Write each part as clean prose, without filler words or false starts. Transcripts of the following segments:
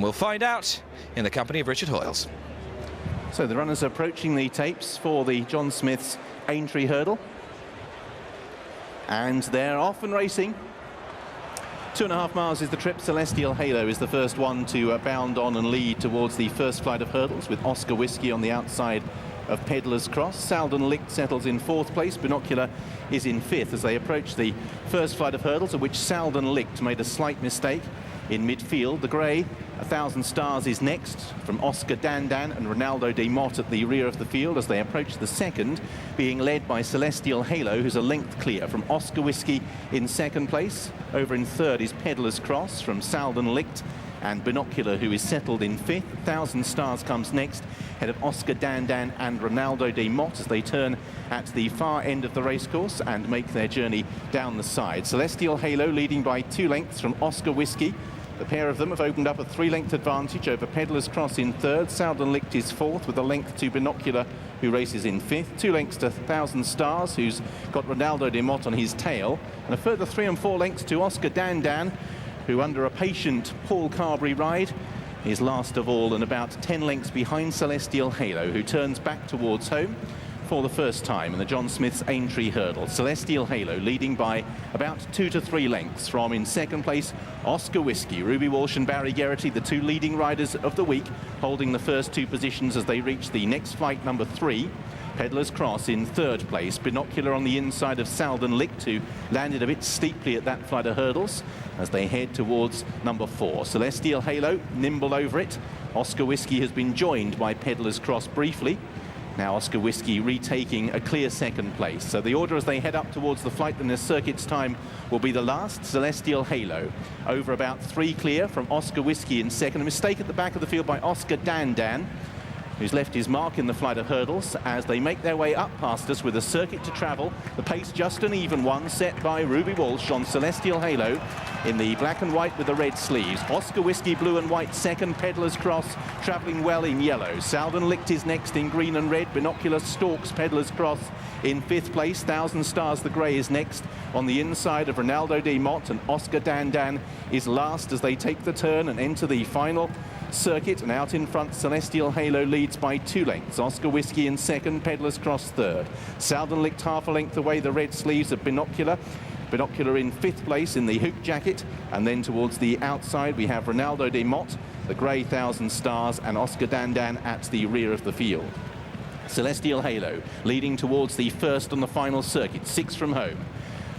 we'll find out in the company of Richard Hoyles. So the runners are approaching the tapes for the John Smith's Aintree hurdle. And they're off and racing. 2.5 miles is the trip. Celestial Halo is the first one to bound on and lead towards the first flight of hurdles, with Oscar Whiskey on the outside of Pedlar's Cross. Salden Licht settles in 4th place. Binocular is in 5th as they approach the first flight of hurdles, at which Salden Licht made a slight mistake in midfield. The grey, 1,000 Stars, is next from Oscar Dandan and Ronaldo de Mott at the rear of the field as they approach the second, being led by Celestial Halo, who's a length clear from Oscar Whiskey in 2nd place. Over in 3rd is Pedlar's Cross from Salden Licht and Binocular, who is settled in 5th. 1,000 Stars comes next, ahead of Oscar Dandan and Ronaldo de Mott as they turn at the far end of the racecourse and make their journey down the side. Celestial Halo leading by 2 lengths from Oscar Whiskey. The pair of them have opened up a 3-length advantage over Pedlar's Cross in 3rd. Salden Licht is 4th with a length to Binocular, who races in 5th. 2 lengths to 1,000 Stars, who's got Ronaldo de Mott on his tail. And a further 3 and 4 lengths to Oscar Dandan, who under a patient Paul Carberry ride is last of all and about 10 lengths behind Celestial Halo, who turns back towards home for the first time in the John Smith's Aintree hurdle. Celestial Halo leading by about 2 to 3 lengths from, in 2nd place, Oscar Whiskey. Ruby Walsh and Barry Geraghty, the 2 leading riders of the week, holding the first 2 positions as they reach the next flight, number 3. Pedlar's Cross in 3rd place. Binocular on the inside of Salden Licht, who landed a bit steeply at that flight of hurdles as they head towards number 4. Celestial Halo nimble over it. Oscar Whiskey has been joined by Pedlar's Cross briefly. Now Oscar Whiskey retaking a clear 2nd place. So the order as they head up towards the flight in the circuit's time will be the last. Celestial Halo over about 3 clear from Oscar Whiskey in 2nd. A mistake at the back of the field by Oscar Dandan, who's left his mark in the flight of hurdles as they make their way up past us with a circuit to travel. The pace just an even one, set by Ruby Walsh on Celestial Halo in the black and white with the red sleeves. Oscar Whiskey blue and white 2nd. Pedlar's Cross travelling well in yellow. Salden Licht is next in green and red. Binocular stalks Pedlar's Cross in 5th place. 1,000 Stars, the grey, is next on the inside of Ronaldo de Mott, and Oscar Dandan is last as they take the turn and enter the final circuit. And out in front, Celestial Halo leads by 2 lengths. Oscar Whiskey in 2nd, Pedlar's Cross 3rd. Salden Licht half a length away, the red sleeves of Binocular. Binocular in 5th place in the hoop jacket, and then towards the outside we have Ronaldo de Mott, the grey 1,000 Stars, and Oscar Dandan at the rear of the field. Celestial Halo leading towards the first and the final circuit, 6 from home.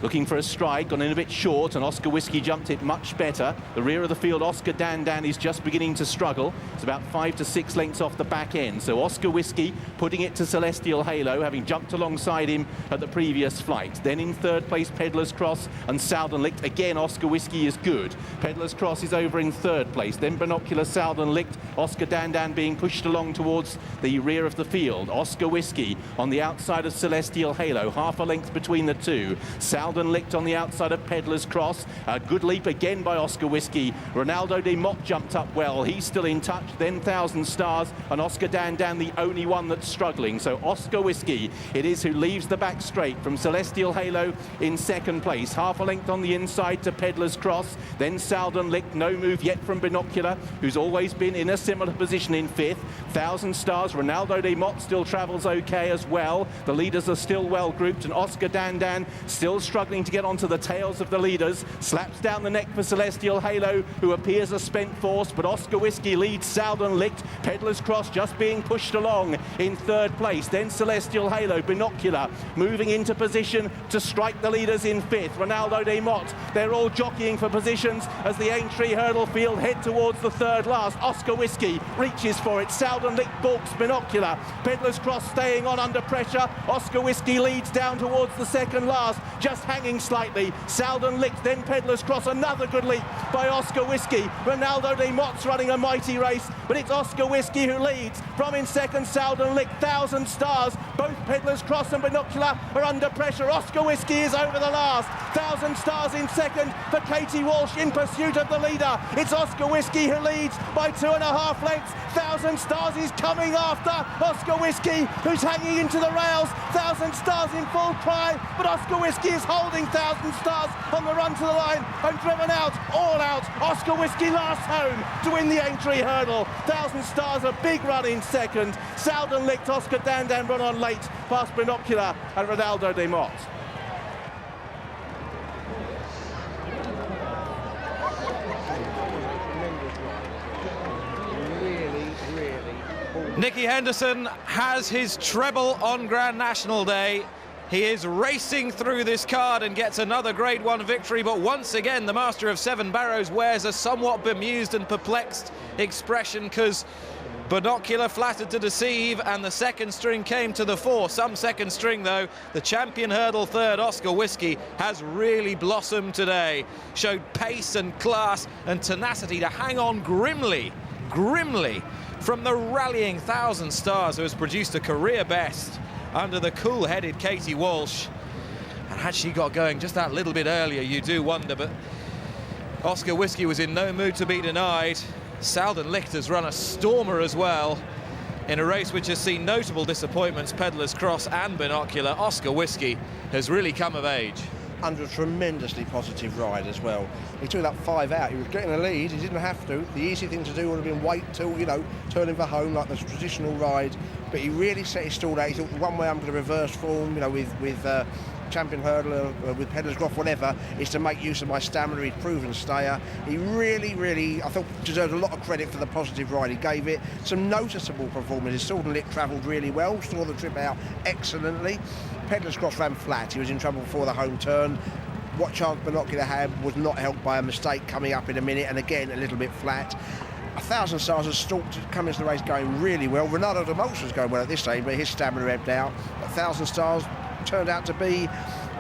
Looking for a stride, gone in a bit short, and Oscar Whiskey jumped it much better. The rear of the field, Oscar Dandan, is just beginning to struggle. It's about 5 to 6 lengths off the back end. So Oscar Whiskey putting it to Celestial Halo, having jumped alongside him at the previous flight. Then in 3rd place, Pedlar's Cross and Salden Licht. Again, Oscar Whiskey is good. Pedlar's Cross is over in 3rd place. Then Binocular, Salden Licht. Oscar Dandan being pushed along towards the rear of the field. Oscar Whiskey on the outside of Celestial Halo, half a length between the 2. Salden Licht on the outside of Pedlar's Cross. A good leap again by Oscar Whiskey. Ronaldo de Mott jumped up well. He's still in touch. Then 1,000 Stars, and Oscar Dandan the only one that's struggling. So Oscar Whiskey it is who leaves the back straight from Celestial Halo in 2nd place. Half a length on the inside to Pedlar's Cross. Then Salden Licht, no move yet from Binocular, who's always been in a similar position in 5th. 1,000 Stars, Ronaldo de Mott still travels okay as well. The leaders are still well grouped, and Oscar Dandan still struggling to get onto the tails of the leaders. Slaps down the neck for Celestial Halo, who appears a spent force, but Oscar Whiskey leads Salden Licht. Pedlar's Cross just being pushed along in 3rd place. Then Celestial Halo, Binocular moving into position to strike the leaders in 5th. Ronaldo de Mott, they're all jockeying for positions as the Aintree hurdle field head towards the 3rd last. Oscar Whiskey reaches for it. Salden Licht balks Binocular. Pedlar's Cross staying on under pressure. Oscar Whiskey leads down towards the 2nd last, just hanging slightly. Salden Licht, then Pedlar's Cross. Another good leap by Oscar Whiskey. Ronaldo de Mott's running a mighty race, but it's Oscar Whiskey who leads. From in 2nd, Salden Licht. 1,000 Stars. Both Pedlar's Cross and Binocular are under pressure. Oscar Whiskey is over the last. 1,000 Stars in 2nd for Katie Walsh in pursuit of the leader. It's Oscar Whiskey who leads by 2.5 lengths. 1,000 Stars is coming after Oscar Whiskey, who's hanging into the rails. 1,000 Stars in full climb, but Oscar Whiskey is high holding Thousand Stars on the run to the line and driven out, all out. Oscar Whiskey last home to win the Aintree hurdle. Thousand Stars a big run in second. Selden licked Oscar Dandan run on late past Binocular and Ronaldo de Mott. Nicky Henderson has his treble on Grand National Day. He is racing through this card and gets another Grade 1 victory, but once again the Master of Seven Barrows wears a somewhat bemused and perplexed expression, because Binocular flattered to deceive and the second string came to the fore. Some second string though. The champion hurdle third, Oscar Whiskey, has really blossomed today. Showed pace and class and tenacity to hang on grimly from the rallying Thousand Stars, who has produced a career best under the cool-headed Katie Walsh. And had she got going just that little bit earlier, you do wonder, but Oscar Whiskey was in no mood to be denied. Selden Licht has run a stormer as well in a race which has seen notable disappointments, Pedlar's Cross and Binocular. Oscar Whiskey has really come of age. Under a tremendously positive ride as well. He took that 5 out. He was getting a lead. He didn't have to. The easy thing to do would have been wait till, you know, turning for home like the traditional ride. But he really set his stall out. He thought, one way I'm going to reverse form, you know, with champion hurdler, with Pedlar's Cross, whatever, is to make use of my stamina. He'd proven stayer. He really, I thought, deserved a lot of credit for the positive ride he gave it. Some noticeable performances. Selden Licht travelled really well, saw the trip out excellently. Pedlar's Cross ran flat. He was in trouble before the home turn. What chance Binocular had was not helped by a mistake coming up in a minute, and again a little bit flat. 1,000 Stars has stalked, come into the race going really well. Ronaldo de Mott was going well at this stage, but his stamina ebbed out. 1,000 Stars turned out to be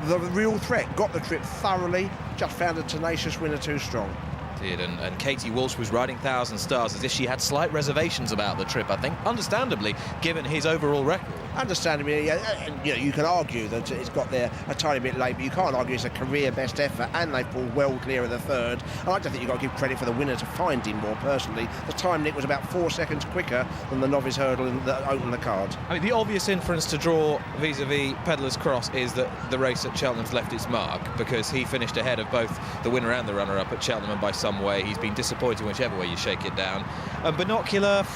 the real threat. Got the trip thoroughly, just found a tenacious winner too strong. Did, and Katie Walsh was riding Thousand Stars as if she had slight reservations about the trip, I think, understandably, given his overall record. Understandably, yeah, and, you know, you can argue that it's got there a tiny bit late, but you can't argue it's a career best effort, and they pulled well clear of the third. And I don't think you've got to give credit for the winner to find him more personally. The time, Nick, was about 4 seconds quicker than the novice hurdle that opened the card. I mean, the obvious inference to draw vis-a-vis Pedlar's Cross is that the race at Cheltenham's left its mark, because he finished ahead of both the winner and the runner-up at Cheltenham by some way. He's been disappointing whichever way you shake it down. And Binocular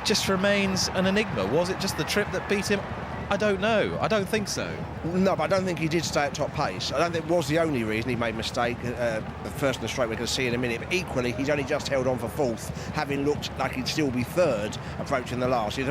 just remains an enigma. Was it just the trip that beat him? I don't know. I don't think so. No, but I don't think he did stay at top pace. I don't think it was the only reason he made a mistake. The first in the straight we're going to see in a minute. But equally, he's only just held on for fourth, having looked like he'd still be third approaching the last. He'd